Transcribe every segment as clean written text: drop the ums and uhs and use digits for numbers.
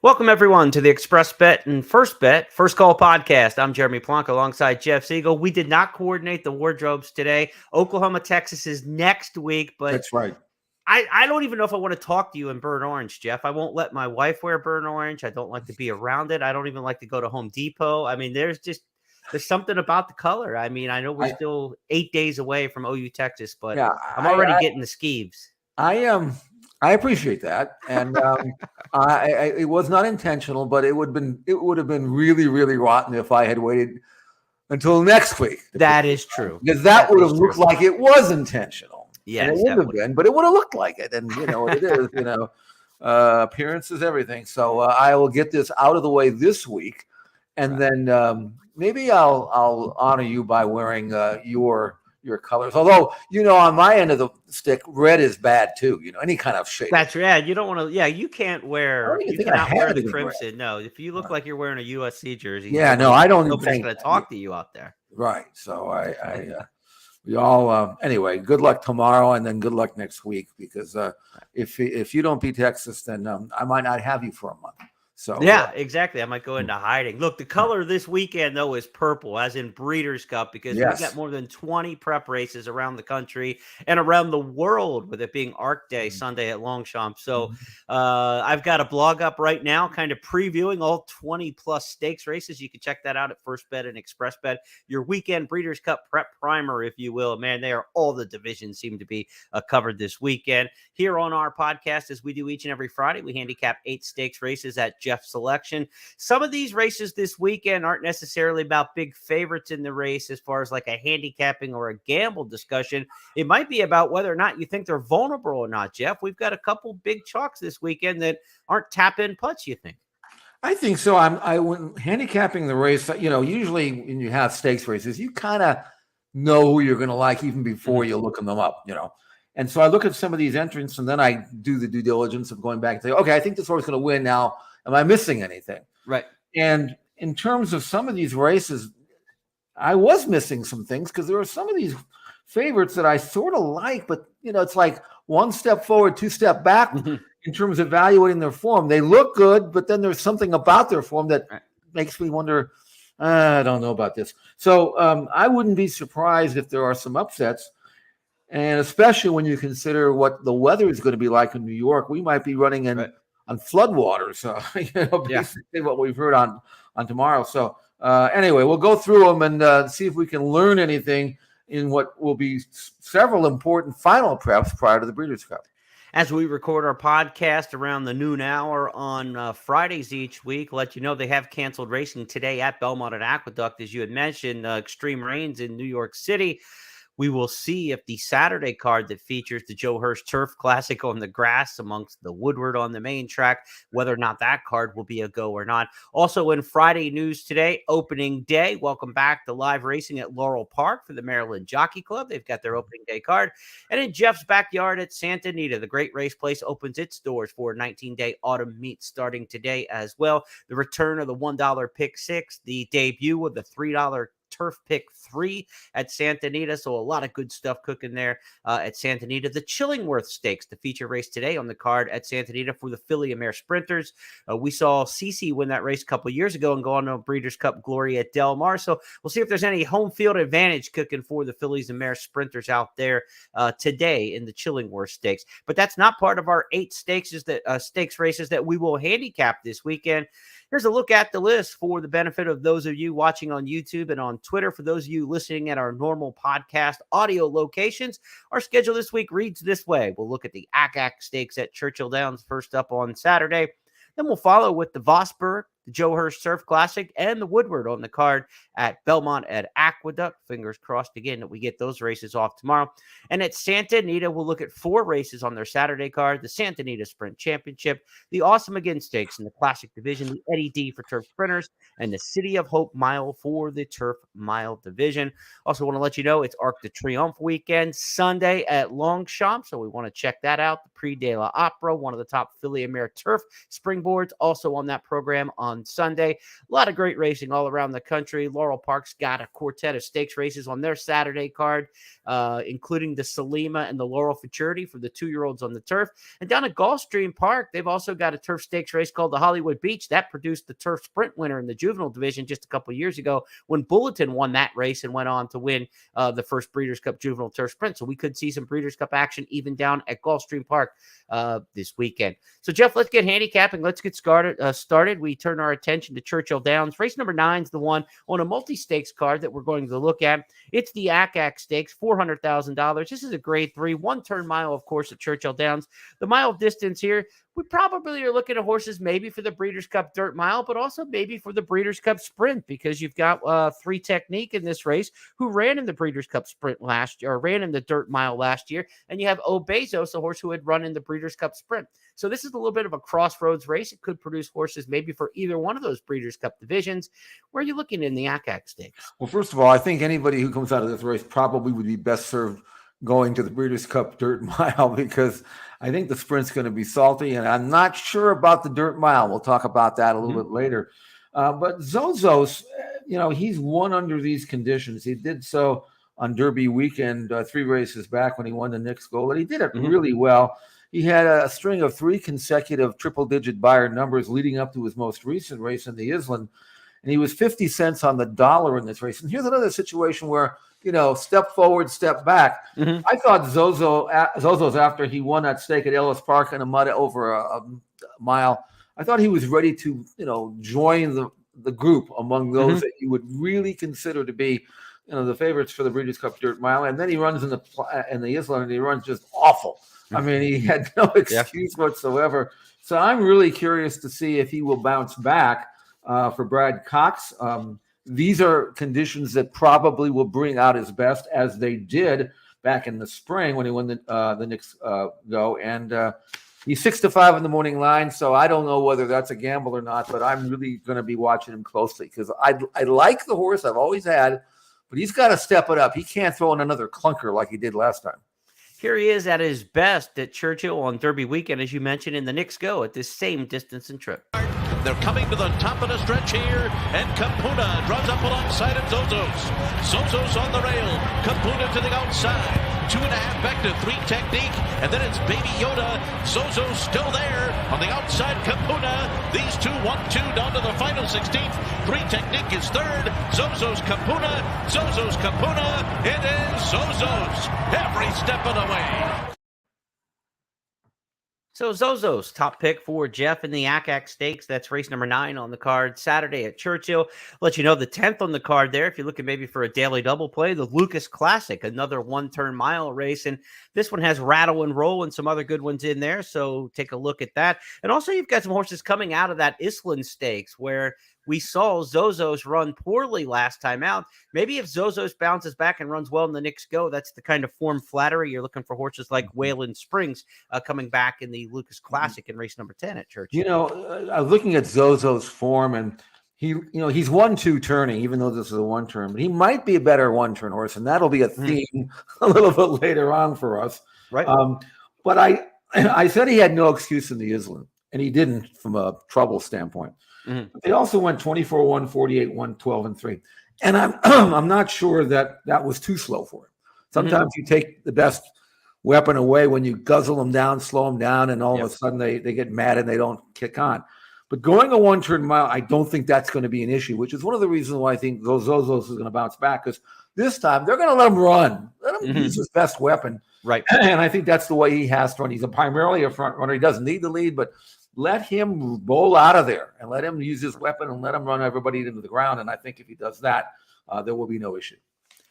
Welcome, everyone, to the Express Bet and First Bet First Call podcast. I'm Jeremy Plonk alongside Jeff Siegel. We did not coordinate the wardrobes today. Oklahoma, Texas is next week, but That's right. I don't even know if I want to talk to you in burnt orange, Jeff. I won't let my wife wear burnt orange. I don't like to be around it. I don't even like to go to Home Depot. I mean, there's something about the color. I mean, I know we're I still 8 days away from OU, Texas, but yeah, I'm already getting the skeeves. I appreciate that, and it was not intentional, but it would have been really really rotten if I had waited until next week. That is true. Because that would have looked like it was intentional. Yes, and it would have been, but it would have looked like it, and you know what it is. Appearance is everything. So I will get this out of the way this week, and then maybe I'll honor you by wearing your colors. Although, on my end of the stick, red is bad too. Any kind of shade. That's right. You don't want to. Yeah, you can't wear. You cannot wear the crimson. Red. No, if you look like you're wearing a USC jersey. Yeah, no, I don't. Nobody's going to talk to you out there. Right. So we all anyway. Good luck tomorrow, and then good luck next week. Because if you don't beat Texas, then I might not have you for a month. So yeah, exactly. I might go into hiding. Look, the color this weekend, though, is purple, as in Breeders' Cup, because we've got more than 20 prep races around the country and around the world, with it being ARC Day Sunday at Longchamp. So I've got a blog up right now kind of previewing all 20-plus stakes races. You can check that out at First Bet and Express Bet. Your weekend Breeders' Cup prep primer, if you will. Man, all the divisions seem to be covered this weekend. Here on our podcast, as we do each and every Friday, we handicap 8 stakes races at Jeff's selection. Some of these races this weekend aren't necessarily about big favorites in the race as far as like a handicapping or a gamble discussion. It might be about whether or not you think they're vulnerable or not, Jeff. We've got a couple big chalks this weekend that aren't tap-in putts, you think? I think so. When handicapping the race, usually when you have stakes races, you kind of know who you're going to like even before you're looking them up, And so I look at some of these entrants, and then I do the due diligence of going back and say, okay, I think this horse is going to win now. Am I missing anything? Right. And in terms of some of these races, I was missing some things because there are some of these favorites that I sort of like, but it's like one step forward, two step back in terms of evaluating their form. They look good, but then there's something about their form that makes me wonder, I don't know about this. So I wouldn't be surprised if there are some upsets. And especially when you consider what the weather is going to be like in New York, we might be running in on floodwaters. Basically what we've heard on tomorrow. So anyway, we'll go through them and see if we can learn anything in what will be several important final preps prior to the Breeders' Cup. As we record our podcast around the noon hour on Fridays each week, let you know they have canceled racing today at Belmont and Aqueduct. As you had mentioned, extreme rains in New York City. We will see if the Saturday card that features the Joe Hurst Turf Classic on the grass amongst the Woodward on the main track, whether or not that card will be a go or not. Also in Friday news today, opening day. Welcome back to live racing at Laurel Park for the Maryland Jockey Club. They've got their opening day card. And in Jeff's backyard at Santa Anita, the great race place opens its doors for a 19-day autumn meet starting today as well. The return of the $1 pick six, the debut of the $3 Turf Pick 3 at Santa Anita. So a lot of good stuff cooking there at Santa Anita. The Chillingworth Stakes, the feature race today on the card at Santa Anita for the Filly and Mare Sprinters. We saw Cece win that race a couple of years ago and go on to a Breeders' Cup glory at Del Mar. So we'll see if there's any home field advantage cooking for the Fillies and Mare Sprinters out there today in the Chillingworth Stakes. But that's not part of our 8 stakes races that we will handicap this weekend. Here's a look at the list for the benefit of those of you watching on YouTube and on Twitter. For those of you listening at our normal podcast audio locations, our schedule this week reads this way. We'll look at the ACAC Stakes at Churchill Downs first up on Saturday. Then we'll follow with the Vosburg, the Joe Hurst Surf Classic, and the Woodward on the card at Belmont at Aqueduct. Fingers crossed again that we get those races off tomorrow. And at Santa Anita, we'll look at 4 races on their Saturday card: the Santa Anita Sprint Championship, the Awesome Again Stakes in the Classic Division, the Eddie D for Turf Sprinters, and the City of Hope Mile for the Turf Mile Division. Also want to let you know it's Arc de Triomphe weekend Sunday at Longchamp, so we want to check that out. The Prix de la Opera, one of the top Filly and Mare Turf springboards, also on that program on on Sunday. A lot of great racing all around the country. Laurel Park's got a quartet of stakes races on their Saturday card, including the Salima and the Laurel Futurity for the 2-year-olds on the turf. And down at Gulfstream Park, they've also got a turf stakes race called the Hollywood Beach that produced the turf sprint winner in the juvenile division just a couple of years ago when Bulletin won that race and went on to win the first Breeders' Cup Juvenile Turf Sprint. So we could see some Breeders' Cup action even down at Gulfstream Park this weekend. So, Jeff, let's get handicapping. Let's get started. We turn our attention to Churchill Downs. Race number 9 is the one on a multi-stakes card that we're going to look at. It's the ACAC Stakes, $400,000. This is a grade 3, 1-turn mile, of course, at Churchill Downs. The mile distance here, we probably are looking at horses maybe for the Breeders' Cup Dirt Mile, but also maybe for the Breeders' Cup Sprint, because you've got 3 Technique in this race who ran in the Breeders' Cup Sprint last year, or ran in the Dirt Mile last year, and you have Obezos, a horse who had run in the Breeders' Cup Sprint. So this is a little bit of a crossroads race. It could produce horses maybe for either one of those Breeders' Cup divisions. Where are you looking in the ACAC Stakes? Well, first of all, I think anybody who comes out of this race probably would be best served going to the Breeders' Cup Dirt Mile, because I think the sprint's going to be salty, and I'm not sure about the Dirt Mile. We'll talk about that a little bit later. But Zozos, he's won under these conditions. He did so on Derby weekend 3 races back when he won the Knicks Gold, and he did it really well. He had a string of 3 consecutive triple-digit buyer numbers leading up to his most recent race in the Island, and he was 50 cents on the dollar in this race. And here's another situation where, step forward, step back. I thought Zozo's, after he won that stake at Ellis Park in a mud over a mile, I thought he was ready to, join the group among those that you would really consider to be, the favorites for the Breeders' Cup Dirt Mile. And then he runs in the Island, and he runs just awful. I mean, he had no excuse whatsoever. So I'm really curious to see if he will bounce back for Brad Cox. These are conditions that probably will bring out his best, as they did back in the spring when he won the Knicks Go. And he's 6-5 in the morning line, so I don't know whether that's a gamble or not, but I'm really going to be watching him closely, because I like the horse. I've always had, but he's got to step it up. He can't throw in another clunker like he did last time. Here he is at his best at Churchill on Derby weekend, as you mentioned, in the Knicks Go at this same distance and trip. They're coming to the top of the stretch here, and Kapuna draws up alongside of Zozos. Zozos on the rail, Kapuna to the outside. 2.5 back to 3 Technique, and then it's Baby Yoda. Zozos still there on the outside. Kapuna. These two 1-2 down to the final 16th. 3 Technique is third. Zozos Kapuna. Zozos Kapuna. It is Zozos every step of the way. So Zozos, top pick for Jeff in the ACAC Stakes. That's race number 9 on the card Saturday at Churchill. Let you know the 10th on the card there, if you're looking maybe for a daily double play, the Lucas Classic, another 1-turn mile race. And this one has Rattle and Roll and some other good ones in there, so take a look at that. And also you've got some horses coming out of that Island Stakes where we saw Zozos run poorly last time out. Maybe if Zozos bounces back and runs well in the Knicks Go, that's the kind of form flattery you're looking for. Horses like Wayland Springs coming back in the Lucas Classic in race number 10 at Churchill. I was looking at Zozos' form, and he's 1-2 turning, even though this is a 1-turn, but he might be a better 1-turn horse, and that'll be a theme a little bit later on for us. Right. But I said he had no excuse in the Island, and he didn't from a trouble standpoint. They also went 24-1, 48-1, 12-3. And I'm not sure that was too slow for him. Sometimes you take the best weapon away when you guzzle them down, slow them down, and all of a sudden they get mad and they don't kick on. But going a 1-turn mile, I don't think that's going to be an issue, which is one of the reasons why I think Zozos is going to bounce back, because this time they're going to let him run. Let him use his best weapon. Right. And I think that's the way he has to run. He's primarily a front runner. He doesn't need the lead, but let him roll out of there and let him use his weapon and let him run everybody into the ground. And I think if he does that, there will be no issue.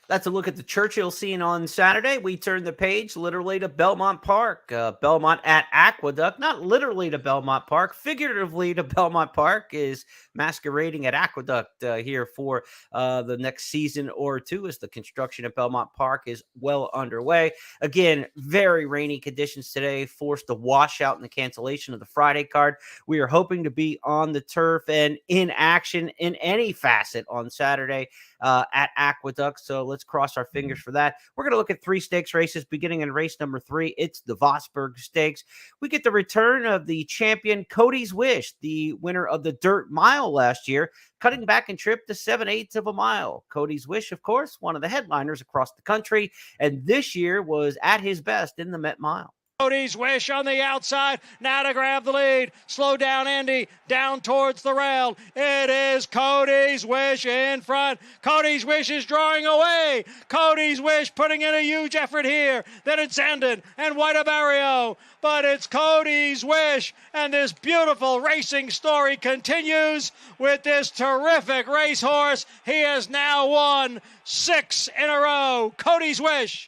That's a look at the Churchill scene on Saturday. We turn the page literally to Belmont Park. Belmont at Aqueduct, not literally to Belmont Park, figuratively to Belmont Park, is masquerading at Aqueduct here for the next season or two, as the construction at Belmont Park is well underway. Again, very rainy conditions today, forced a washout in the cancellation of the Friday card. We are hoping to be on the turf and in action in any facet on Saturday at Aqueduct. So let's let's cross our fingers for that. We're going to look at 3 stakes races beginning in race number 3. It's the Vosburg Stakes. We get the return of the champion Cody's Wish, the winner of the Dirt Mile last year, cutting back in trip to 7/8 of a mile. Cody's Wish, of course, one of the headliners across the country, and this year was at his best in the Met Mile. Cody's Wish on the outside, now to grab the lead. Slow down, Andy, down towards the rail. It is Cody's Wish in front. Cody's Wish is drawing away. Cody's Wish putting in a huge effort here. Then it's Zandon and Whiteabario. But it's Cody's Wish, and this beautiful racing story continues with this terrific racehorse. He has now won 6 in a row. Cody's Wish.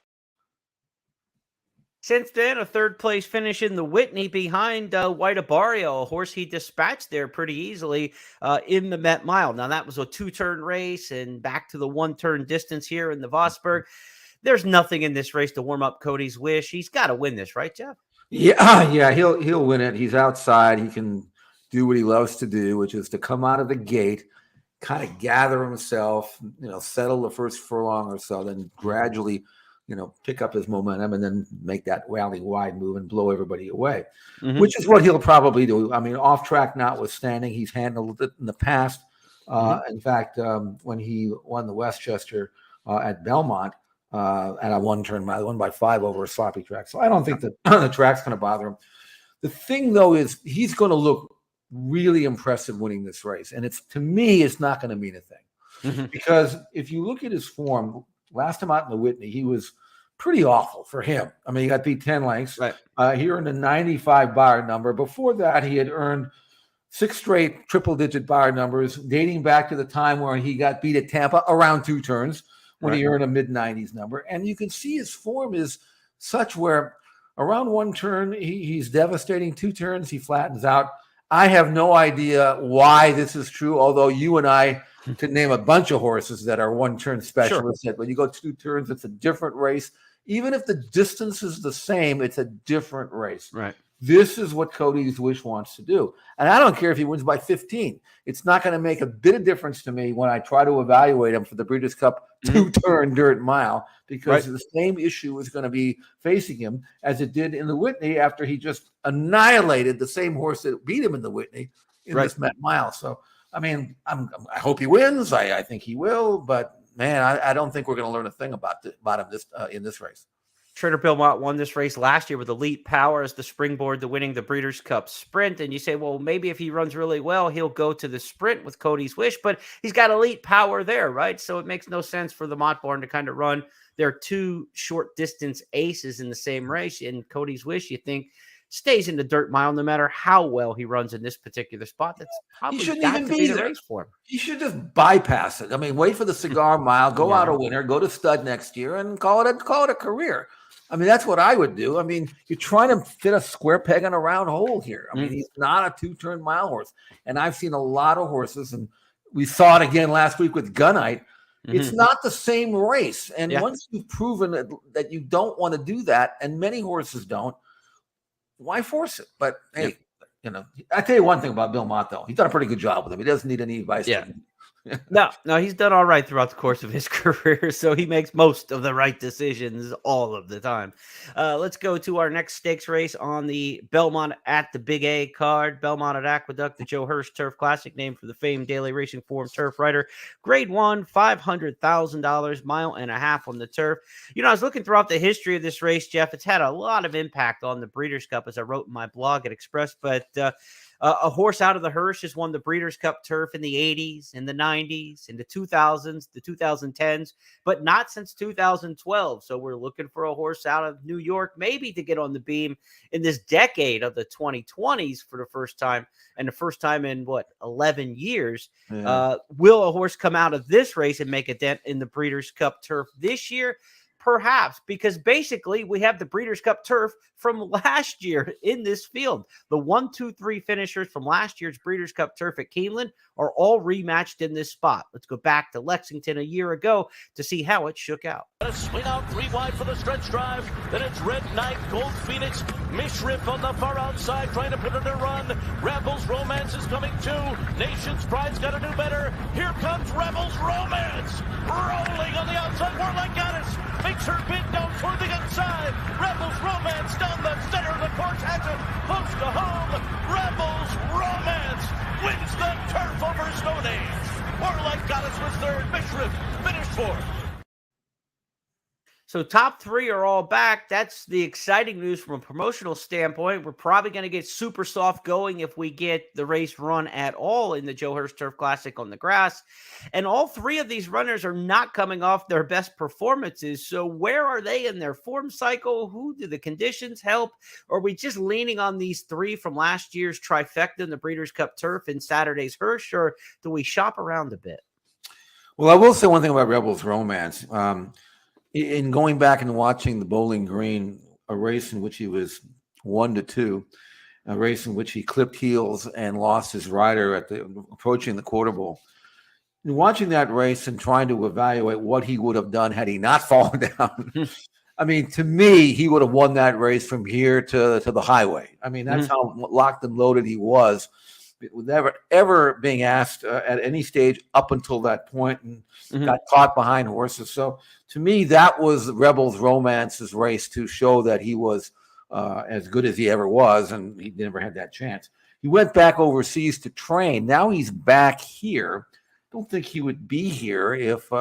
Since then, a third-place finish in the Whitney behind Whiteabario, a horse he dispatched there pretty easily in the Met Mile. Now, that was a 2-turn race and back to the 1-turn distance here in the Vosburg. There's nothing in this race to warm up Cody's Wish. He's got to win this, right, Jeff? Yeah, he'll win it. He's outside. He can do what he loves to do, which is to come out of the gate, kind of gather himself, settle the first furlong or so, then gradually pick up his momentum and then make that rally wide move and blow everybody away, which is what he'll probably do. I mean, off track notwithstanding, he's handled it in the past. In fact, when he won the Westchester at Belmont at a 1-turn mile, 1 by 5 over a sloppy track. So I don't think that the track's going to bother him. The thing, though, is he's going to look really impressive winning this race. And to me, it's not going to mean a thing. Because if you look at his form, last time out in the Whitney, he was pretty awful for him. I mean, he got beat 10 lengths. Right. He earned a 95 bar number. Before that, he had earned 6 straight triple-digit bar numbers, dating back to the time where he got beat at Tampa around 2 turns when he earned a mid-90s number. And you can see his form is such where around 1 turn, he's devastating. 2 turns, he flattens out. I have no idea why this is true, although you and I could name a bunch of horses that are 1-turn specialists. Sure. When you go 2 turns, it's a different race. Even if the distance is the same, it's a different race. Right. This is what Cody's Wish wants to do. And I don't care if he wins by 15. It's not going to make a bit of difference to me when I try to evaluate him for the Breeders' Cup 2-turn Dirt Mile, because the same issue is going to be facing him as it did in the Whitney after he just annihilated the same horse that beat him in the Whitney in this Met Mile. So, I mean, I hope he wins. I think he will, but man, I don't think we're going to learn a thing about him in this race. Trader Belmont won this race last year with Elite Power as the springboard to winning the Breeders' Cup Sprint. And you say, well, maybe if he runs really well, he'll go to the Sprint with Cody's Wish, but he's got Elite Power there, right? So it makes no sense for the Montborn to kind of run their 2 short distance aces in the same race. And Cody's Wish, you think, stays in the Dirt Mile no matter how well he runs in this particular spot. That's probably got to be the race for him. He should just bypass it. I mean, wait for the Cigar Mile, go out a winner, go to stud next year, and call it a career. I mean, that's what I would do. I mean, you're trying to fit a square peg in a round hole here. I mean, he's not a 2-turn mile horse. And I've seen a lot of horses, and we saw it again last week with Gunite. It's not the same race. And once you've proven that you don't want to do that, and many horses don't, why force it? But hey, I tell you one thing about Bill Mott, though. He's done a pretty good job with him. He doesn't need any advice. No, he's done all right throughout the course of his career, so he makes most of the right decisions all of the time. Let's go to our next stakes race on the Belmont at the Big A card. Belmont at Aqueduct, the Joe Hirsch Turf Classic, named for the famed Daily Racing Form turf rider. Grade 1, $500,000, mile and a half on the turf. I was looking throughout the history of this race, Jeff. It's had a lot of impact on the Breeders' Cup, as I wrote in my blog at Express, but a horse out of the Hirsch has won the Breeders' Cup turf in the 80s, in the 90s, in the 2000s, the 2010s, but not since 2012. So we're looking for a horse out of New York, maybe to get on the beam in this decade of the 2020s for the first time, and the first time in, 11 years. Will a horse come out of this race and make a dent in the Breeders' Cup turf this year? Perhaps, because basically we have the Breeders' Cup turf from last year in this field. The 1, 2, 3 finishers from last year's Breeders' Cup turf at Keeneland are all rematched in this spot. Let's go back to Lexington a year ago to see how it shook out. A swing out 3 wide for the stretch drive. Then it's Red Knight, Gold Phoenix, Mishrip on the far outside trying to put it in a run. Rebels Romance is coming too. Nation's Pride's got to do better. Here comes Rebels Romance. Rolling on the outside. Warlike Goddess makes her bid down toward the inside. Rebels Romance down the center of the course. Has it close to home. Rebels Romance wins the turf over Stone Age. Warlike Goddess was third. Mishrip finished fourth. So top 3 are all back. That's the exciting news from a promotional standpoint. We're probably going to get super soft going if we get the race run at all in the Joe Hurst Turf Classic on the grass. And all 3 of these runners are not coming off their best performances. So where are they in their form cycle? Who do the conditions help? Or are we just leaning on these 3 from last year's trifecta in the Breeders' Cup turf and Saturday's Hurst? Or do we shop around a bit? Well, I will say one thing about Rebels Romance. In going back and watching the Bowling Green, a race in which he was 1-2, a race in which he clipped heels and lost his rider approaching the quarter bowl. In watching that race and trying to evaluate what he would have done had he not fallen down, I mean, to me, he would have won that race from here to the highway. I mean, that's how locked and loaded he was. Never ever being asked at any stage up until that point, and got caught behind horses. So to me, that was Rebels Romance's race to show that he was as good as he ever was, and he never had that chance. He went back overseas to train. Now he's back here. Don't think he would be here if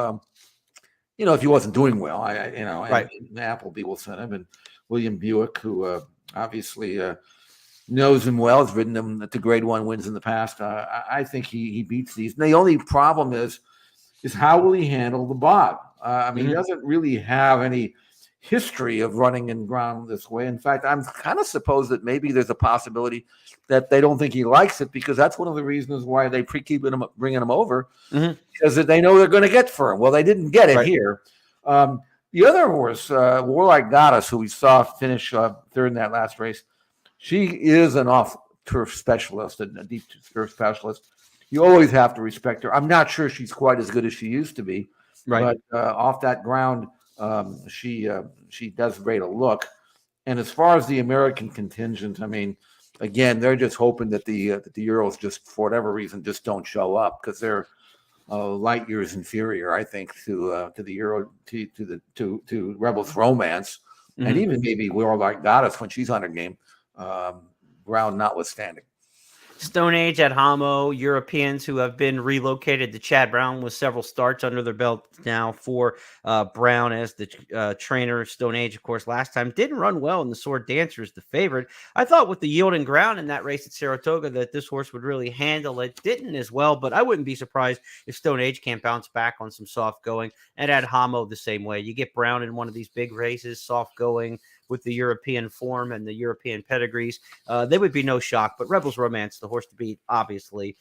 if he wasn't doing well. Right. And Appleby will send him, and William Buick, who obviously knows him well, has ridden him to Grade 1 wins in the past. I think he beats these. And the only problem is how will he handle the bog? He doesn't really have any history of running in ground this way. In fact, I'm kind of suppose that maybe there's a possibility that they don't think he likes it, because that's one of the reasons why they keep bringing him over, because they know they're going to get for him. Well, they didn't get it here. The other horse, Warlike Goddess, who we saw finish third in that last race, she is an off-turf specialist, a deep turf specialist. You always have to respect her. I'm not sure she's quite as good as she used to be, but off that ground, she does great a look. And as far as the American contingent, I mean, again, they're just hoping that the Euros just, for whatever reason, just don't show up, because they're light years inferior, I think, to the Euro to Rebels Romance, and even maybe Warlike Goddess when she's on her game. Ground notwithstanding. Stone Age at Hamo, Europeans who have been relocated to Chad Brown with several starts under their belt now for Brown as the trainer. Stone Age, of course, last time didn't run well in the Sword Dancers, the favorite. I thought with the yielding ground in that race at Saratoga that this horse would really handle it. Didn't as well, but I wouldn't be surprised if Stone Age can't bounce back on some soft going. And at Hamo the same way. You get Brown in one of these big races, soft going, with the European form and the European pedigrees, they would be no shock. But Rebels Romance, the horse to beat, obviously,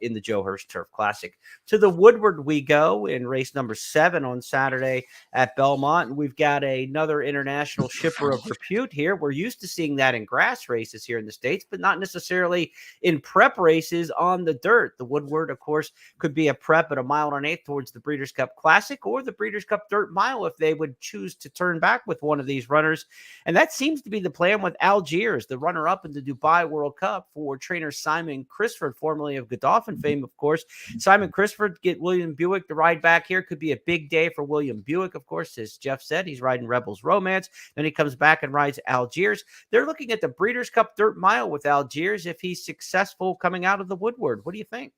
in the Joe Hurst Turf Classic. To the Woodward we go in race number 7 on Saturday at Belmont. And we've got another international shipper of repute here. We're used to seeing that in grass races here in the States, but not necessarily in prep races on the dirt. The Woodward, of course, could be a prep at 1 1/8 towards the Breeders' Cup Classic or the Breeders' Cup Dirt Mile if they would choose to turn back with one of these runners. And that seems to be the plan with Algiers, the runner-up in the Dubai World Cup for trainer Simon Crisford, formerly of Godolphin fame, of course. Simon Crisford get William Buick to ride back here. Could be a big day for William Buick, of course. As Jeff said, he's riding Rebels Romance. Then he comes back and rides Algiers. They're looking at the Breeders' Cup Dirt Mile with Algiers if he's successful coming out of the Woodward. What do you think?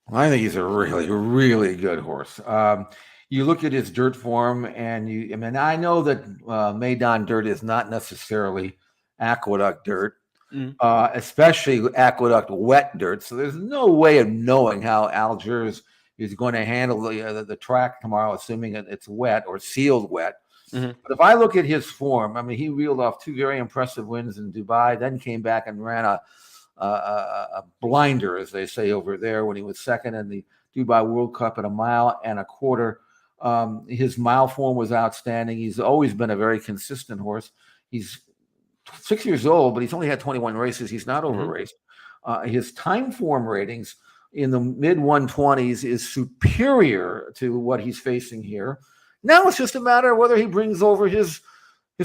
Well, I think he's a really, really good horse. You look at his dirt form, and I know that Maidan dirt is not necessarily aqueduct dirt, especially aqueduct wet dirt. So there's no way of knowing how Algiers is going to handle the track tomorrow, assuming it's wet or sealed wet. But if I look at his form, I mean, he reeled off 2 very impressive wins in Dubai, then came back and ran a blinder, as they say over there, when he was second in the Dubai World Cup at 1 1/4 miles. His mile form was outstanding. He's always been a very consistent horse. He's 6 years old, but he's only had 21 races. He's not over raced. His time form ratings in the mid 120s is superior to what he's facing here. Now it's just a matter of whether he brings over his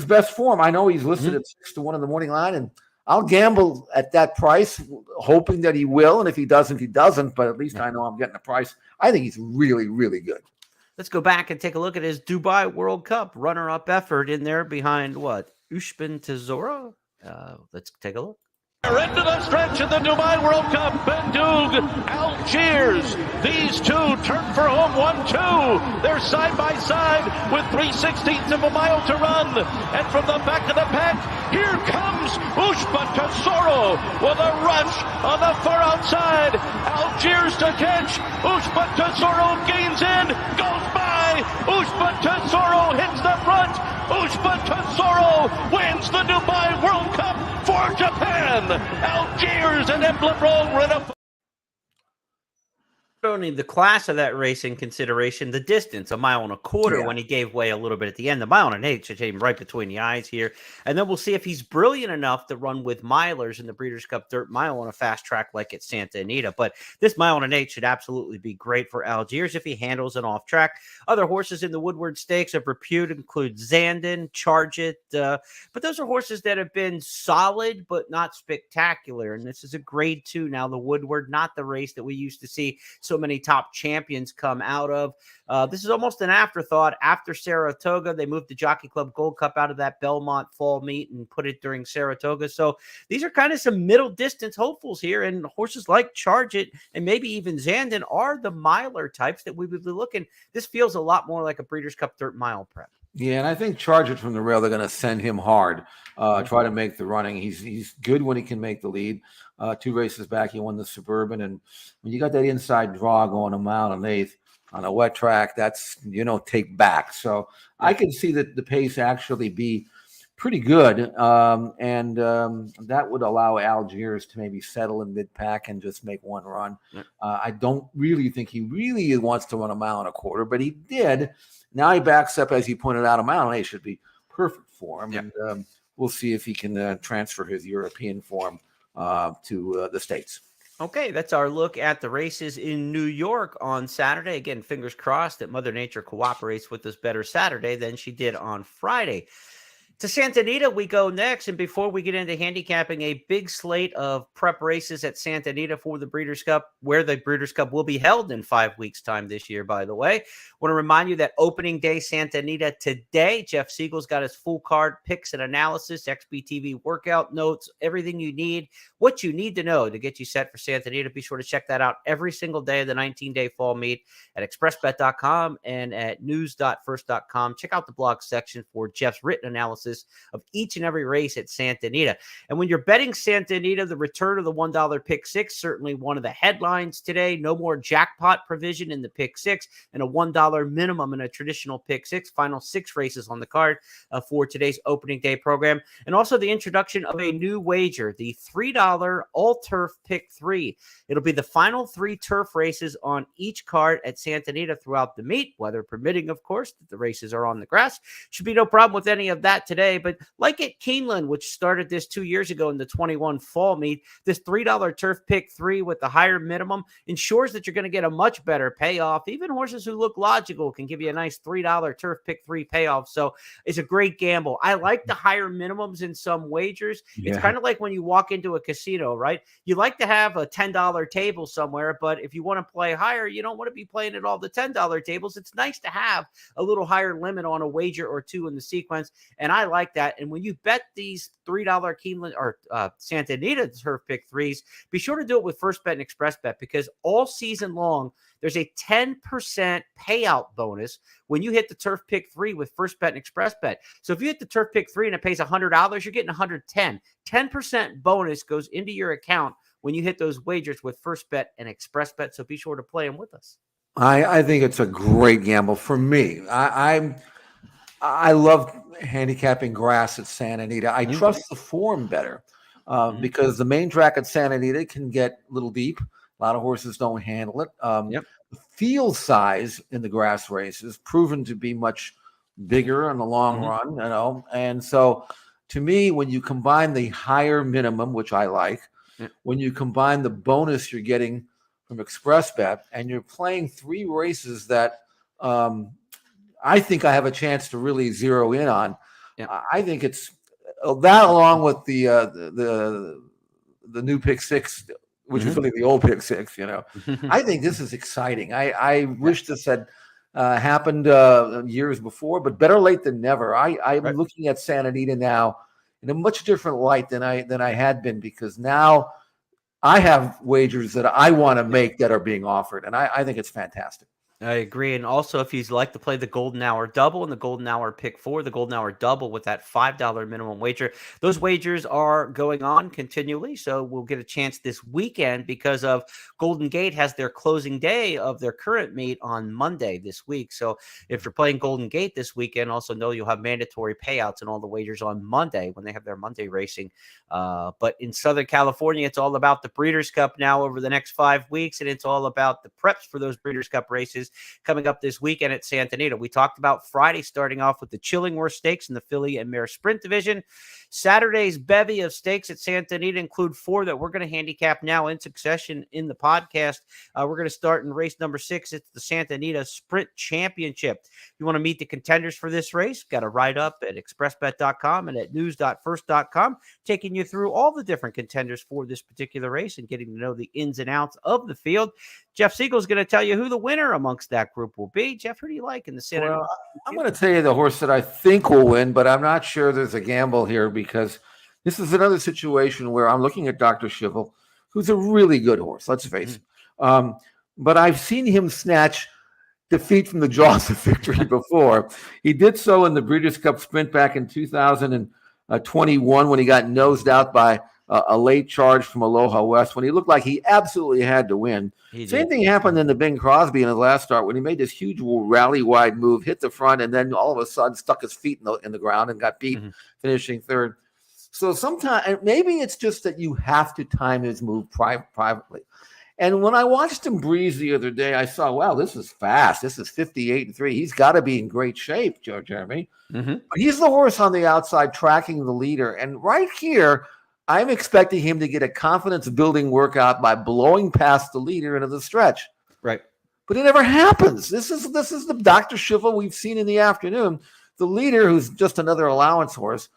best form. I know he's listed at 6-1 in the morning line, and I'll gamble at that price, hoping that he will. And if he doesn't, he doesn't. But at least I know I'm getting a price. I think he's really, really good. Let's go back and take a look at his Dubai World Cup runner-up effort in there behind what? Ushbin Tesoro? Let's take a look. Into the stretch of the Dubai World Cup, Bendoug, Algiers. These two turn for home 1-2. They're side by side with 3/16 of a mile to run. And from the back of the pack, here comes Ushba Tesoro with a rush on the far outside. Algiers to catch. Ushba Tesoro gains in, goes by. Ushba Tesoro hits the front. Ushba Tesoro wins the Dubai World Cup for Japan. Algiers and Emblem Roll run up. Only the class of that race in consideration, the distance, 1.25 miles when he gave way a little bit at the end. The 1.8 miles should take him right between the eyes here. And then we'll see if he's brilliant enough to run with milers in the Breeders' Cup Dirt Mile on a fast track like at Santa Anita. But this 1.8 miles should absolutely be great for Algiers if he handles it off track. Other horses in the Woodward Stakes of repute include Zandon, Charge It. But those are horses that have been solid but not spectacular. And this is a grade 2 now, the Woodward, not the race that we used to see so many top champions come out of. This is almost an afterthought. After Saratoga, they moved the Jockey Club Gold Cup out of that Belmont fall meet and put it during Saratoga. So these are kind of some middle distance hopefuls here, and horses like Charge It and maybe even Zandon are the miler types that we would be looking. This feels a lot more like a Breeders' Cup Dirt Mile prep. Yeah, and I think Charge It from the rail, they're going to send him hard, try to make the running. He's good when he can make the lead. 2 races back, he won the Suburban. And when you got that inside draw going 1.8 miles on a wet track, that's, take back. So I can see that the pace actually be pretty good. And that would allow Algiers to maybe settle in mid-pack and just make one run. I don't really think he really wants to run 1.25 miles, but he did. Now he backs up, as you pointed out, 1.8 miles should be perfect for him. Yep. And we'll see if he can transfer his European form to the States. Okay, that's our look at the races in New York on Saturday. Again, fingers crossed that Mother Nature cooperates with us better Saturday than she did on Friday. To Santa Anita we go next, and before we get into handicapping, a big slate of prep races at Santa Anita for the Breeders' Cup, where the Breeders' Cup will be held in 5 weeks' time this year, by the way. Want to remind you that opening day Santa Anita today, Jeff Siegel's got his full card, picks and analysis, XBTV workout notes, everything you need, what you need to know to get you set for Santa Anita. Be sure to check that out every single day of the 19-day fall meet at expressbet.com and at news.first.com. Check out the blog section for Jeff's written analysis of each and every race at Santa Anita. And when you're betting Santa Anita, the return of the $1 pick six, certainly one of the headlines today. No more jackpot provision in the pick six and a $1 minimum in a traditional pick six. Final 6 races on the card for today's opening day program. And also the introduction of a new wager, the $3 all turf pick 3. It'll be the final 3 turf races on each card at Santa Anita throughout the meet, weather permitting, of course. The races are on the grass. Should be no problem with any of that today. But like at Keeneland, which started this 2 years ago in the 21 fall meet, this $3 turf pick 3 with the higher minimum ensures that you're going to get a much better payoff. Even horses who look logical can give you a nice $3 turf pick 3 payoff. So it's a great gamble. I like the higher minimums in some wagers. Yeah. It's kind of like when you walk into a casino, right? You like to have a $10 table somewhere, but if you want to play higher, you don't want to be playing at all the $10 tables. It's nice to have a little higher limit on a wager or two in the sequence. And I like that. And when you bet these $3 Keeneland or Santa Anita turf pick 3s, be sure to do it with First Bet and Express Bet, because all season long, there's a 10% payout bonus when you hit the turf pick 3 with First Bet and Express Bet. So if you hit the turf pick 3 and it pays $100, you're getting $110. 10% bonus goes into your account when you hit those wagers with First Bet and Express Bet. So be sure to play them with us. I think it's a great gamble for me. I love handicapping grass at Santa Anita. I trust the form better because the main track at Santa Anita can get a little deep. A lot of horses don't handle it. Yep. The field size in the grass race is proven to be much bigger in the long run, and so to me, when you combine the higher minimum, which I like, when you combine the bonus you're getting from Express Bet, and you're playing 3 races that I think I have a chance to really zero in on. I think it's that, along with the new pick 6, which is really the old pick 6. I think this is exciting. I wish this had happened years before, but better late than never. I'm looking at Santa Anita now in a much different light than I had been, because now I have wagers that I want to make that are being offered, and I think it's fantastic. I agree. And also, if you'd like to play the Golden Hour Double and the Golden Hour Pick 4, the Golden Hour Double with that $5 minimum wager, those wagers are going on continually. So we'll get a chance this weekend, because of Golden Gate has their closing day of their current meet on Monday this week. So if you're playing Golden Gate this weekend, also know you'll have mandatory payouts and all the wagers on Monday when they have their Monday racing. But in Southern California, it's all about the Breeders' Cup now over the next 5 weeks, and it's all about the preps for those Breeders' Cup races coming up this weekend at Santa Anita. We talked about Friday starting off with the Chillingworth Stakes in the filly and mare sprint division. Saturday's bevy of stakes at Santa Anita include 4 that we're going to handicap now in succession in the podcast. We're going to start in race number 6. It's the Santa Anita Sprint Championship. You want to meet the contenders for this race? Got a write-up at expressbet.com and at news.first.com, taking you through all the different contenders for this particular race and getting to know the ins and outs of the field. Jeff Siegel is going to tell you who the winner amongst that group will be. Jeff, who do you like in the Santa Anita? Well, I'm going to tell you the horse that I think will win, but I'm not sure there's a gamble here, because this is another situation where I'm looking at Dr. Schivel, who's a really good horse, let's face it. But I've seen him snatch defeat from the jaws of victory before. He did so in the Breeders' Cup Sprint back in 2021 when he got nosed out by a late charge from Aloha West, when he looked like he absolutely had to win. Same thing happened in the Bing Crosby in his last start, when he made this huge rally-wide move, hit the front, and then all of a sudden stuck his feet in the ground and got beat, finishing third. So sometimes, maybe it's just that you have to time his move privately. And when I watched him breeze the other day, I saw, wow, this is fast. This is 58-3. He's got to be in great shape, Jeremy. But he's the horse on the outside tracking the leader. And right here, I'm expecting him to get a confidence-building workout by blowing past the leader into the stretch. Right. But it never happens. This is the Dr. Schivel we've seen in the afternoon. The leader, who's just another allowance horse,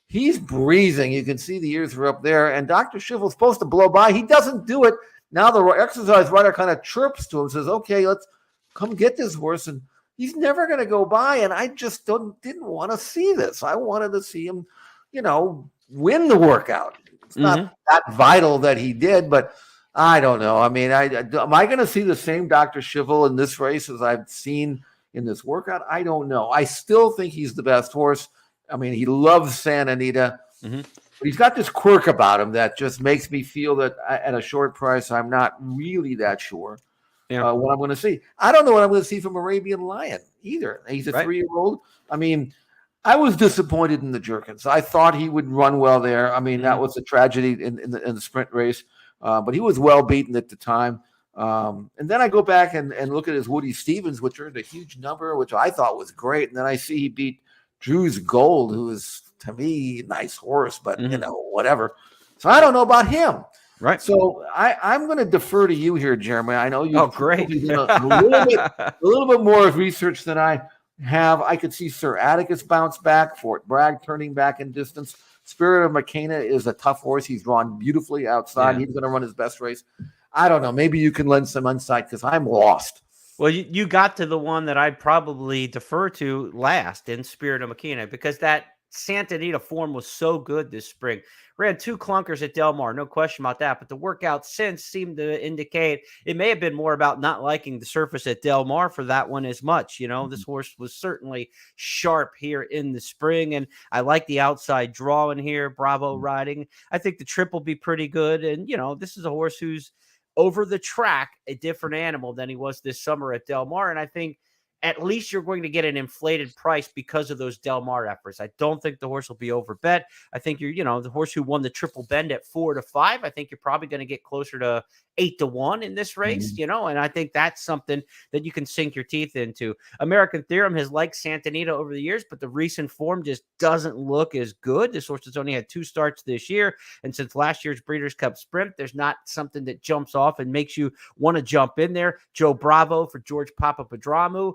he's breezing. You can see the ears are up there. And Dr. Schivel's supposed to blow by. He doesn't do it. Now the exercise rider kind of chirps to him, says, okay, let's come get this horse. And he's never going to go by. And I just didn't want to see this. I wanted to see him, win the workout. It's not that vital that he did, but I don't know. I mean, am I going to see the same Dr. Schivel in this race as I've seen in this workout? I don't know. I still think he's the best horse. I mean, he loves Santa Anita. But he's got this quirk about him that just makes me feel that at a short price, I'm not really that sure what I'm going to see. I don't know what I'm going to see from Arabian Lion either. He's a 3-year-old. I mean, I was disappointed in the Jerkins. I thought he would run well there. I mean, that was a tragedy in the sprint race, but he was well beaten at the time. And then I go back and look at his Woody Stevens, which earned a huge number, which I thought was great. And then I see he beat Drew's Gold, who is, to me, a nice horse, but whatever. So I don't know about him. Right. So I'm going to defer to you here, Jeremy. I know you. Oh, great. a little bit more research than I have. I could see Sir Atticus bounce back, Fort Bragg turning back in distance. Spirit of McKenna is a tough horse. He's drawn beautifully outside. He's going to run his best race. I don't know. Maybe you can lend some insight, because I'm lost. Well, you got to the one that I'd probably defer to last in Spirit of McKenna, because that Santa Anita form was so good this spring. Ran 2 clunkers at Del Mar, no question about that. But the workout since seemed to indicate it may have been more about not liking the surface at Del Mar for that one as much. This horse was certainly sharp here in the spring, and I like the outside draw in here. Bravo riding. I think the trip will be pretty good, and this is a horse who's over the track a different animal than he was this summer at Del Mar, and I think at least you're going to get an inflated price because of those Del Mar efforts. I don't think the horse will be overbet. I think the horse who won the Triple Bend at 4-5. I think you're probably going to get closer to 8-1 in this race, and I think that's something that you can sink your teeth into. American Theorem has liked Santa Anita over the years, but the recent form just doesn't look as good. This horse has only had 2 starts this year, and since last year's Breeders' Cup Sprint, there's not something that jumps off and makes you want to jump in there. Joe Bravo for George Papapadramu.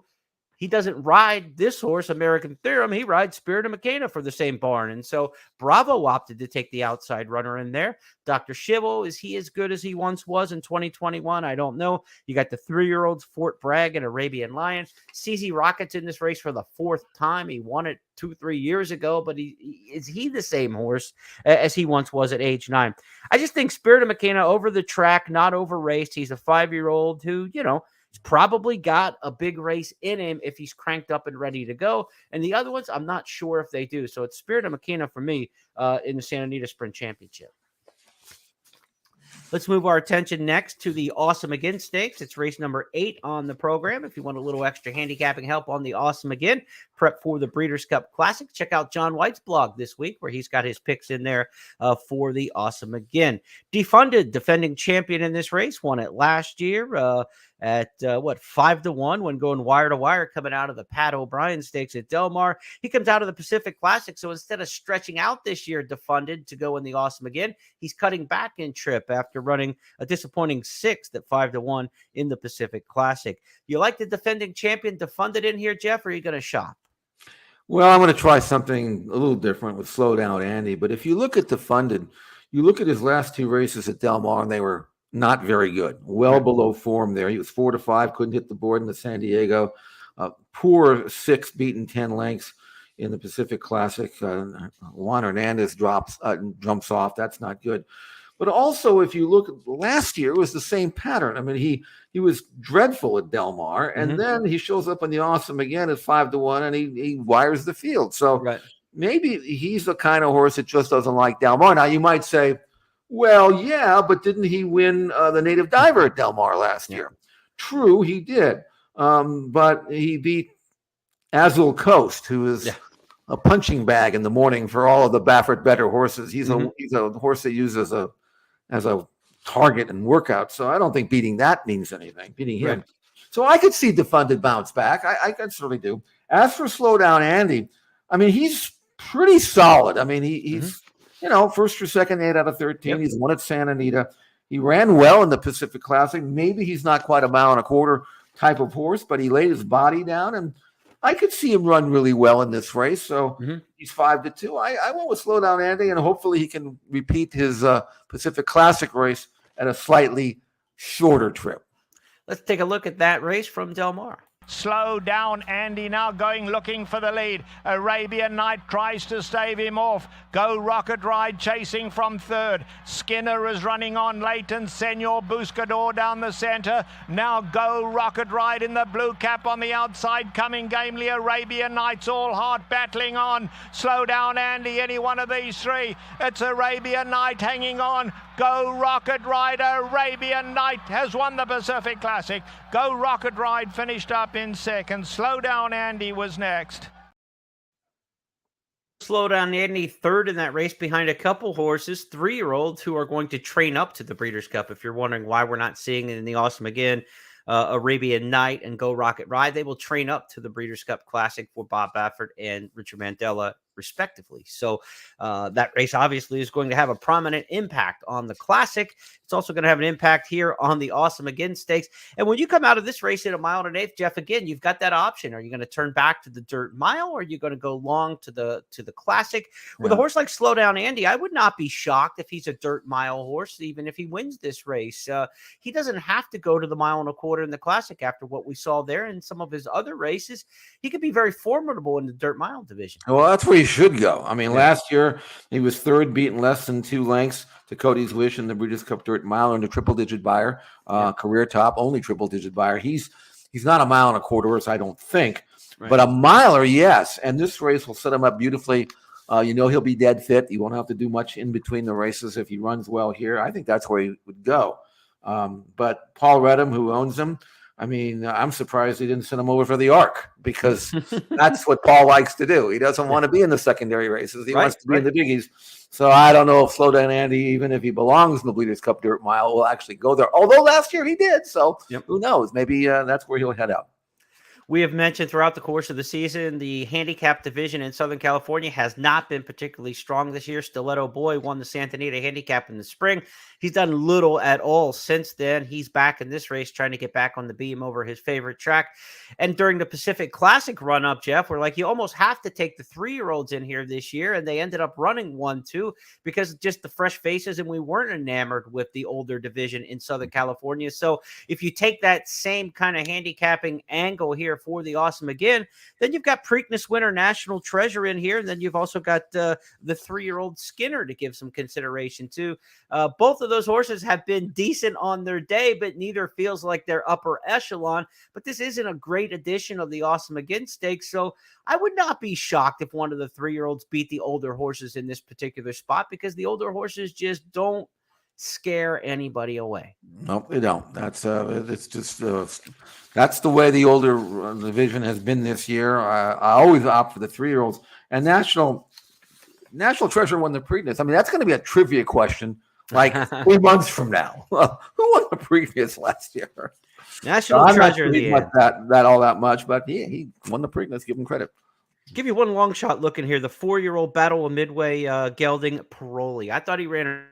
He doesn't ride this horse, American Theorem. He rides Spirit of Makena for the same barn. And so Bravo opted to take the outside runner in there. Dr. Shivel, is he as good as he once was in 2021? I don't know. You got the 3-year-olds, Fort Bragg and Arabian Lion. CZ Rocket's in this race for the 4th time. He won it 2-3 years ago, but is he the same horse as he once was at age 9? I just think Spirit of Makena over the track, not over raced. He's a 5-year-old who, he's probably got a big race in him if he's cranked up and ready to go. And the other ones, I'm not sure if they do. So it's Spirit of Makena for me in the Santa Anita Sprint Championship. Let's move our attention next to the Awesome Again Stakes. It's race number 8 on the program. If you want a little extra handicapping help on the Awesome Again, prep for the Breeders' Cup Classic, check out John White's blog this week where he's got his picks in there for the Awesome Again. Defunded, defending champion in this race, won it last year at 5-1 when going wire to wire coming out of the Pat O'Brien Stakes at Del Mar. He comes out of the Pacific Classic, so instead of stretching out this year defunded to go in the Awesome Again, he's cutting back in trip after running a disappointing 6th at 5-1 in the Pacific Classic. You like the defending champion defunded in here, Jeff, or are you going to shop? Well, I'm going to try something a little different with Slow Down Andy. But if you look at defunded, you look at his last 2 races at Del Mar, and they were not very good. Well below form there. He was 4-5, couldn't hit the board in the San Diego. Poor 6, beaten 10 lengths in the Pacific Classic. Juan Hernandez jumps off. That's not good. But also, if you look last year, it was the same pattern. I mean, he was dreadful at Del Mar, and then he shows up in the Awesome Again at 5-1, and he wires the field. So maybe he's the kind of horse that just doesn't like Del Mar. Now, you might say, well, yeah, but didn't he win the Native Diver at Del Mar last year? True, he did. But he beat Azul Coast, who is a punching bag in the morning for all of the Baffert Better horses. He's a horse they use as a target in workout. So I don't think beating that means anything, beating him. Right. So I could see defunded bounce back. I certainly do. As for Slow Down Andy, I mean, he's pretty solid. I mean, he's first or second 8 out of 13. He's won at Santa Anita. He ran well in the Pacific Classic. Maybe he's not quite a 1.25 mile type of horse, but he laid his body down, and I could see him run really well in this race. So he's 5-2. I went with Slow Down Andy, and hopefully he can repeat his Pacific Classic race at a slightly shorter trip. Let's take a look at that race from Del Mar. Slow Down Andy now going looking for the lead. Arabian Night tries to stave him off. Go Rocket Ride chasing from 3rd. Skinner is running on late, and Senor Buscador down the center. Now Go Rocket Ride in the blue cap on the outside, coming gamely. Arabian Night's all heart battling on. Slow Down Andy, any one of these 3. It's Arabian Night hanging on. Go Rocket Ride. Arabian Night has won the Pacific Classic. Go Rocket Ride finished up in 2nd. Slow Down Andy was next. Slow Down Andy 3rd in that race behind a couple horses, 3-year-olds who are going to train up to the Breeders' Cup. If you're wondering why we're not seeing it in the Awesome Again, Arabian Night and Go Rocket Ride, they will train up to the Breeders' Cup Classic for Bob Baffert and Richard Mandela, respectively. So that race obviously is going to have a prominent impact on the Classic. It's also going to have an impact here on the Awesome Again Stakes. And when you come out of this race at 1 1/8 miles, Jeff, again, you've got that option. Are you going to turn back to the dirt mile, or are you going to go long to the Classic? With a horse like Slow Down Andy, I would not be shocked if he's a dirt mile horse, even if he wins this race. He doesn't have to go to the 1.25 miles in the Classic after what we saw there in some of his other races. He could be very formidable in the dirt mile division. Well, that's where he should go. I mean, last year he was 3rd, beaten less than 2 lengths to Cody's Wish in the Breeders' Cup Dirt Mile, and a triple-digit buyer, career top, only triple-digit buyer. He's not a 1.25 mile horse, I don't think, but a miler, yes. And this race will set him up beautifully. He'll be dead fit. He won't have to do much in between the races if he runs well here. I think that's where he would go. But Paul Redham, who owns him, I mean, I'm surprised he didn't send him over for the ARC, because that's what Paul likes to do. He doesn't want to be in the secondary races. He wants to be in the biggies. So I don't know if Slow Down Andy, even if he belongs in the Bleeders Cup Dirt Mile, will actually go there. Although last year he did. So who knows? Maybe that's where he'll head out. We have mentioned throughout the course of the season, the handicap division in Southern California has not been particularly strong this year. Stiletto Boy won the Santa Anita handicap in the spring. He's done little at all since then. He's back in this race trying to get back on the beam over his favorite track. And during the Pacific Classic run-up, Jeff, we're like, you almost have to take the 3-year-olds in here this year, and they ended up running 1-2 because of just the fresh faces, and we weren't enamored with the older division in Southern California. So if you take that same kind of handicapping angle here for the Awesome Again, then you've got Preakness winner National Treasure in here, and then you've also got the 3-year-old Skinner to give some consideration to. Both of those horses have been decent on their day, but neither feels like they're upper echelon. But this isn't a great edition of the Awesome Again Stakes, so I would not be shocked if one of the 3-year-olds beat the older horses in this particular spot, because the older horses just don't scare anybody away. Nope, they don't. That's it's just that's the way the older division has been this year. I always opt for the 3-year-olds. And National Treasure won the Preakness. I mean, that's going to be a trivia question like 3 months from now. Who won the Preakness last year? National Treasure. That all that much, but he won the Preakness. Give him credit. Give you one long shot look in here. The 4-year-old Battle of Midway gelding Paroli. I thought he ran a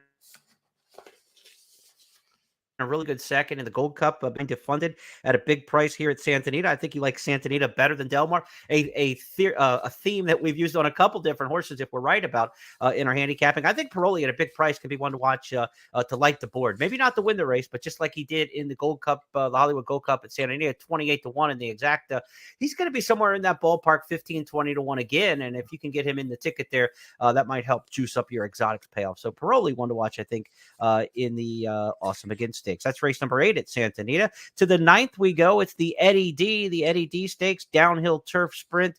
really good second in the Gold Cup, being defunded at a big price here at Santa Anita. I think he likes Santa Anita better than Del Mar. A theme that we've used on a couple different horses, if we're right about in our handicapping. I think Paroli at a big price can be one to watch to light the board. Maybe not to win the race, but just like he did in the Gold Cup, the Hollywood Gold Cup at Santa Anita, 28-1 in the exacta. He's going to be somewhere in that ballpark, 15-20-1 again. And if you can get him in the ticket there, that might help juice up your exotics payoff. So Paroli, one to watch, I think, in the Awesome Again Stakes. That's race number 8 at Santa Anita. To the 9th we go. It's the Eddie D Stakes, downhill turf sprint,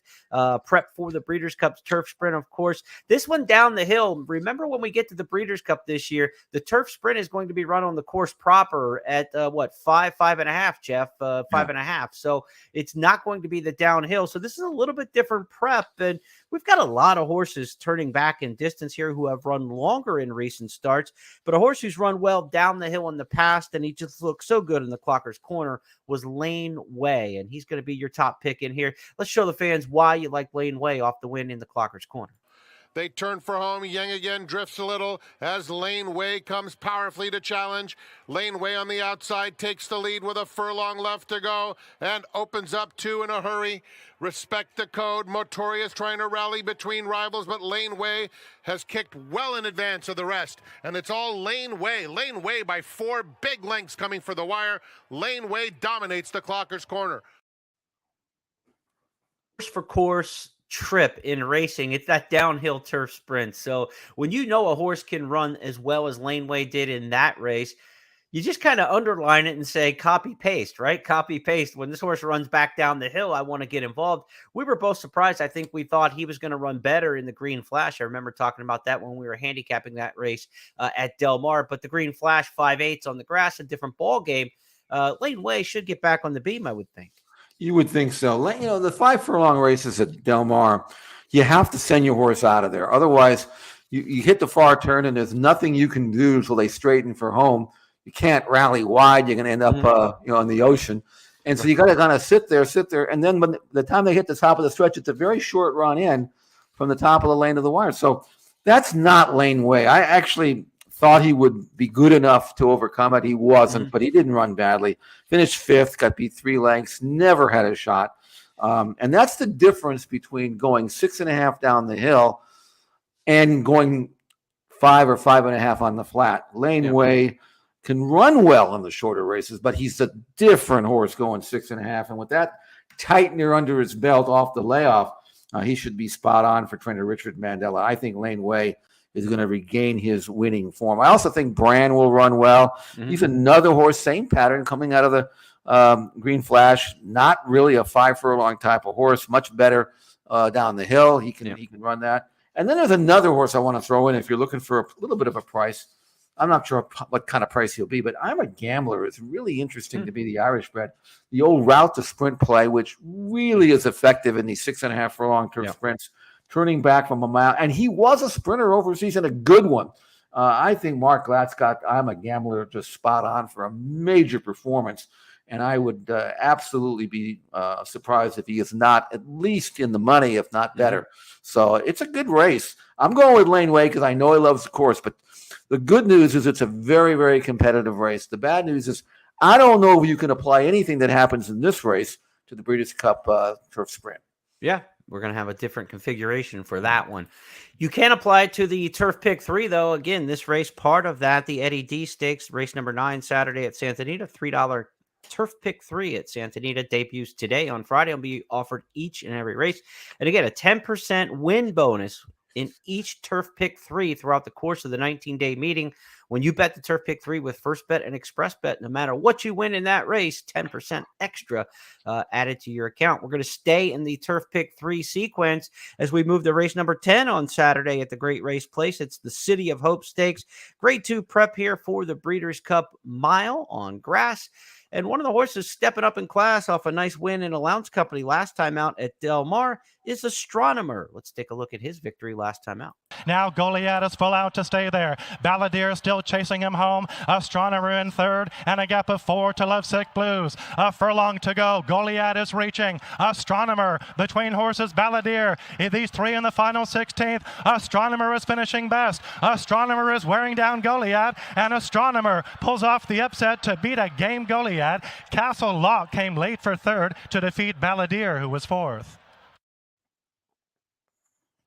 prep for the Breeders' Cup turf sprint, of course. This one down the hill. Remember, when we get to the Breeders' Cup this year, the turf sprint is going to be run on the course proper at 5.5, Jeff, 5.5. So it's not going to be the downhill. So this is a little bit different prep, and we've got a lot of horses turning back in distance here who have run longer in recent starts, but a horse who's run well down the hill in the past, and he just looked so good in the Clocker's Corner, was Lane Way, and he's going to be your top pick in here. Let's show the fans why you like Lane Way off the win in the Clocker's Corner. They turn for home. Young again drifts a little as Lane Way comes powerfully to challenge. Lane Way on the outside takes the lead with a furlong left to go and opens up 2 in a hurry. Respect the Code. Motorious trying to rally between rivals, but Lane Way has kicked well in advance of the rest. And it's all Lane Way. Lane Way by 4 big lengths coming for the wire. Lane Way dominates the Clocker's Corner. For course trip in racing, it's that downhill turf sprint. So when you know a horse can run as well as Lane Way did in that race, you just kind of underline it and say copy paste, right? Copy paste. When this horse runs back down the hill, I want to get involved. We were both surprised. I think we thought he was going to run better in the Green Flash. I remember talking about that when we were handicapping that race at Del Mar, but the Green Flash 5/8 on the grass, a different ball game. Lane Way should get back on the beam, I would think. You would think so. You know, the 5 furlong races at Del Mar, you have to send your horse out of there. Otherwise, you hit the far turn and there's nothing you can do until they straighten for home. You can't rally wide. You're going to end up, in the ocean. And so you got to kind of sit there. And then when the time they hit the top of the stretch, it's a very short run in from the top of the lane to the wire. So that's not Lane Way. I actually thought he would be good enough to overcome it. He wasn't, but he didn't run badly. Finished 5th, got beat 3 lengths, never had a shot. And that's the difference between going 6.5 down the hill and going 5 or 5.5 on the flat. Lane Way can run well in the shorter races, but he's a different horse going 6.5. And with that tightener under his belt off the layoff, he should be spot on for trainer Richard Mandela. I think Lane Way is going to regain his winning form. I also think Bran will run well. He's another horse, same pattern, coming out of the Green Flash. Not really a 5 furlong type of horse. Much better down the hill. He can run that. And then there's another horse I want to throw in if you're looking for a little bit of a price. I'm not sure what kind of price he'll be, but I'm a gambler. It's really interesting to be the Irish bred. The old route to sprint play, which really is effective in these 6.5 furlong turf sprints, turning back from a mile. And he was a sprinter overseas and a good one. I think Mark Glatzcott, I'm a gambler, just spot on for a major performance. And I would absolutely be surprised if he is not at least in the money, if not better. So it's a good race. I'm going with Laneway because I know he loves the course. But the good news is it's a very, very competitive race. The bad news is I don't know if you can apply anything that happens in this race to the Breeders' Cup Turf Sprint. Yeah, we're going to have a different configuration for that one. You can apply it to the Turf Pick 3, though. Again, this race, part of that, the Eddie D Stakes, race number 9, Saturday at Santa Anita, $3 Turf Pick 3 at Santa Anita debuts today. On Friday, will be offered each and every race. And again, a 10% win bonus in each Turf Pick 3 throughout the course of the 19-day meeting. When you bet the Turf Pick 3 with First Bet and Express Bet, no matter what you win in that race, 10% extra added to your account. We're going to stay in the Turf Pick 3 sequence as we move to race number 10 on Saturday at the Great Race Place. It's the City of Hope Stakes. Grade 2 prep here for the Breeders' Cup Mile on grass. And one of the horses stepping up in class off a nice win in Allowance Company last time out at Del Mar is Astronomer. Let's take a look at his victory last time out. Now Goliath is full out to stay there. Balladeer still chasing him home. Astronomer in third and a gap of 4 to Lovesick Blues. A furlong to go. Goliath is reaching. Astronomer between horses. Balladeer. These three in the final 16th. Astronomer is finishing best. Astronomer is wearing down Goliath, and Astronomer pulls off the upset to beat a game Goliath. Castle Lock came late for third to defeat Balladeer, who was fourth.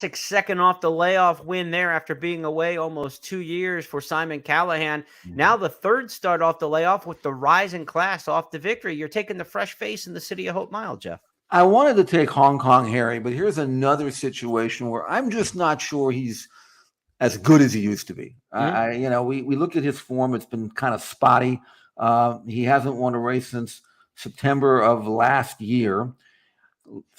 6nd off the layoff win there after being away almost 2 years for Simon Callahan. Now the third start off the layoff with the rise in class off the victory. You're taking the fresh face in the City of Hope Mile, Jeff. I wanted to take Hong Kong Harry, but here's another situation where I'm just not sure he's as good as he used to be. We look at his form. It's been kind of spotty. He hasn't won a race since September of last year.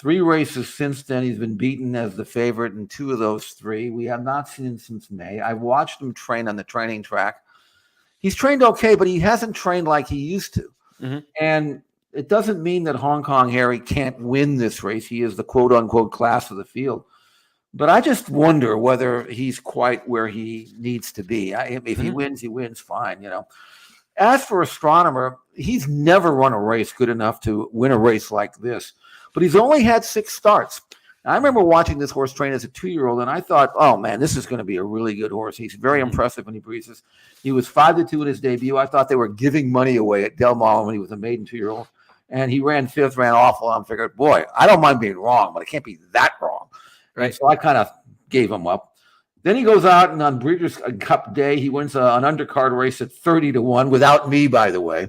3 races since then, he's been beaten as the favorite in 2 of those 3. We have not seen him since May. I watched him train on the training track. He's trained okay, but he hasn't trained like he used to. And it doesn't mean that Hong Kong Harry can't win this race. He is the quote-unquote class of the field. But I just wonder whether he's quite where he needs to be. If he wins, fine, As for Astronomer, he's never run a race good enough to win a race like this. But he's only had 6 starts. I remember watching this horse train as a 2-year-old, and I thought, oh, man, this is going to be a really good horse. He's very impressive when he breezes. He was 5-2 in his debut. I thought they were giving money away at Del Mar when he was a maiden 2-year-old. And he ran 5th, ran awful. I figured, boy, I don't mind being wrong, but it can't be that wrong. Right? So I kind of gave him up. Then he goes out, and on Breeders' Cup Day, he wins an undercard race at 30-1 without me, by the way.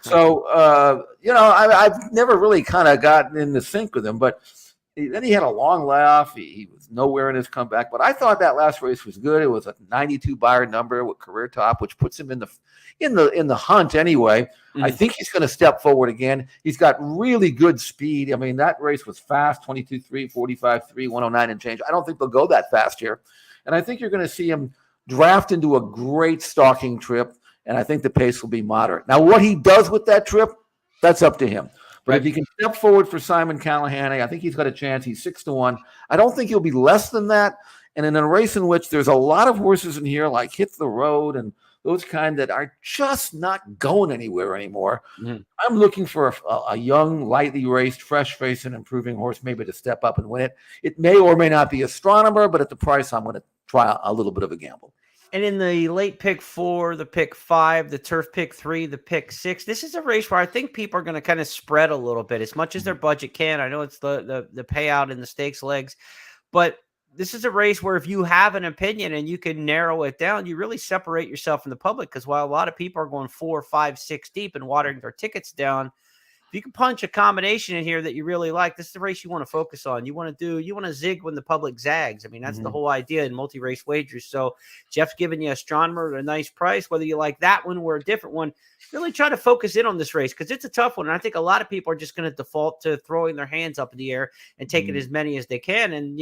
So, I've never really kind of gotten in the sync with him. But then he had a long layoff. He was nowhere in his comeback. But I thought that last race was good. It was a 92 Beyer number with career top, which puts him in the hunt anyway. I think he's going to step forward again. He's got really good speed. I mean, that race was fast, 22.3, 45.3, 109 and change. I don't think they'll go that fast here. And I think you're going to see him draft into a great stalking trip, and I think the pace will be moderate. Now, what he does with that trip, that's up to him. But if he can step forward for Simon Callahan, I think he's got a chance. He's 6-1. I don't think he'll be less than that. And in a race in which there's a lot of horses in here like Hit the Road and those kind that are just not going anywhere anymore, I'm looking for a young, lightly raced, fresh face and improving horse maybe to step up and win it. It may or may not be Astronomer, but at the price, I'm going to try a little bit of a gamble. And in the late pick 4, the pick 5, the turf pick 3, the pick 6, this is a race where I think people are going to kind of spread a little bit as much as their budget can. I know it's the payout and the stakes legs, but this is a race where if you have an opinion and you can narrow it down, you really separate yourself from the public. Because while a lot of people are going 4, 5, 6 deep and watering their tickets down, if you can punch a combination in here that you really like, this is the race you want to focus on. You want to zig when the public zags. I mean, that's the whole idea in multi-race wagers. So Jeff's giving you Astronomer at a nice price, whether you like that one or a different one. Really try to focus in on this race because it's a tough one. And I think a lot of people are just going to default to throwing their hands up in the air and taking as many as they can. And,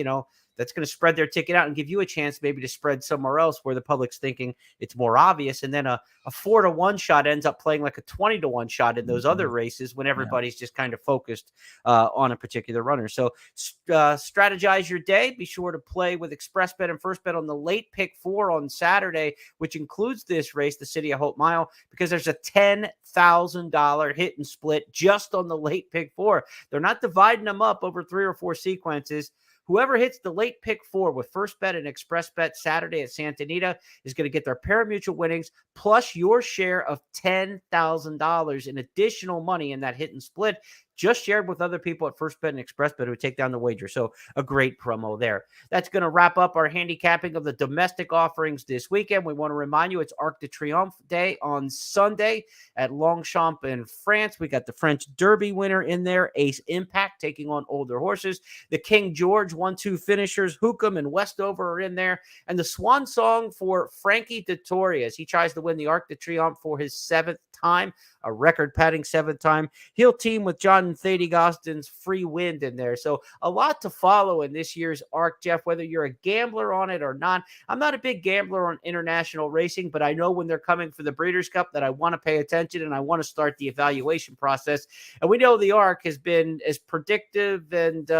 That's going to spread their ticket out and give you a chance maybe to spread somewhere else where the public's thinking it's more obvious. And then a 4-to-1 shot ends up playing like a 20-to-1 shot in those other races when everybody's just kind of focused on a particular runner. So strategize your day. Be sure to play with ExpressBet and First Bet on the late pick 4 on Saturday, which includes this race, the City of Hope Mile, because there's a $10,000 hit and split just on the late pick 4. They're not dividing them up over 3 or 4 sequences. Whoever hits the late pick 4 with First Bet and ExpressBet Saturday at Santa Anita is going to get their pari-mutuel winnings plus your share of $10,000 in additional money in that hit and split, just shared with other people at First Bet and ExpressBet who take down the wager. So a great promo there. That's going to wrap up our handicapping of the domestic offerings this weekend. We want to remind you it's Arc de Triomphe Day on Sunday at Longchamp in France. We got the French Derby winner in there, Ace Impact, taking on older horses. The King George 1-2 finishers, Hookham and Westover are in there. And the swan song for Frankie Dettori as he tries to win the Arc de Triomphe for his 7th time, a record-padding 7th time. He'll team with John Thady Gostin's Free Wind in there. So a lot to follow in this year's Arc, Jeff, whether you're a gambler on it or not. I'm not a big gambler on international racing, but I know when they're coming for the Breeders' Cup that I want to pay attention and I want to start the evaluation process. And we know the Arc has been as predictive and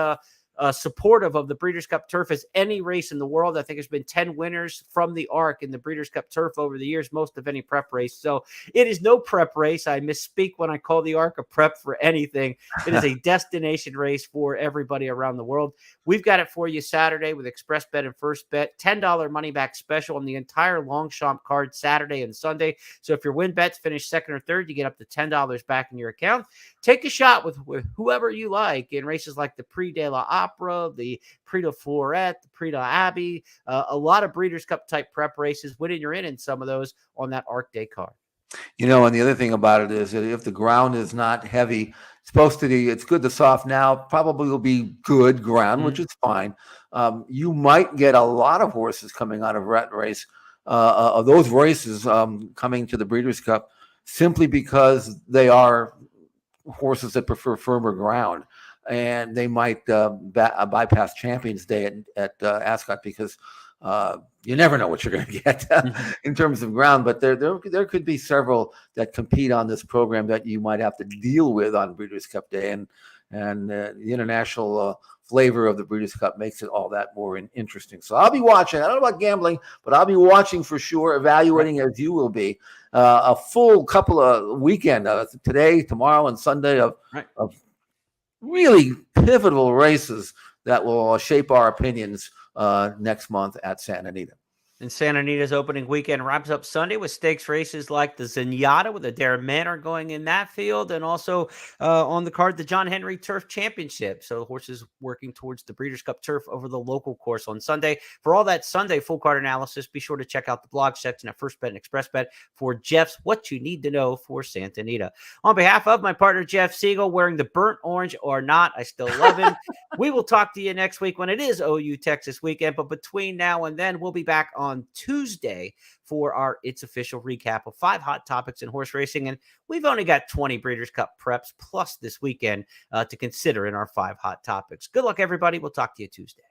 supportive of the Breeders' Cup Turf as any race in the world. I think there's been 10 winners from the Arc in the Breeders' Cup Turf over the years, most of any prep race. So it is no prep race. I misspeak when I call the Arc a prep for anything. It is a destination race for everybody around the world. We've got it for you Saturday with ExpressBet and First Bet. $10 money back special on the entire Longchamp card Saturday and Sunday. So if your win bets finish 2nd or 3rd, you get up to $10 back in your account. Take a shot with whoever you like in races like the Prix de la Opera, the Prix de Floret, the Prix de Abbey, a lot of Breeders' Cup type prep races. When you're in some of those on that Arc Day card. And the other thing about it is that if the ground is not heavy, it's good to soft now, probably will be good ground, which is fine. You might get a lot of horses coming out of that race, of those races coming to the Breeders' Cup simply because they are horses that prefer firmer ground. And they might bypass Champions Day at Ascot because you never know what you're going to get in terms of ground. But there could be several that compete on this program that you might have to deal with on Breeders' Cup Day. And the international flavor of the Breeders' Cup makes it all that more interesting. So I'll be watching. I don't know about gambling, but I'll be watching for sure, evaluating as you will be. A full couple of weekend today, tomorrow, and Sunday of really pivotal races that will shape our opinions next month at Santa Anita. And Santa Anita's opening weekend wraps up Sunday with stakes races like the Zenyatta with the Darren Manor going in that field, and also on the card, the John Henry Turf Championship. So horses working towards the Breeders' Cup Turf over the local course on Sunday. For all that Sunday full card analysis, be sure to check out the blog section at First Bet and ExpressBet for Jeff's What You Need to Know for Santa Anita. On behalf of my partner, Jeff Siegel, wearing the burnt orange or not, I still love him. We will talk to you next week when it is OU Texas weekend. But between now and then, we'll be back on Tuesday for our It's Official recap of 5 hot topics in horse racing. And we've only got 20 Breeders' Cup preps plus this weekend to consider in our 5 hot topics. Good luck, everybody. We'll talk to you Tuesday.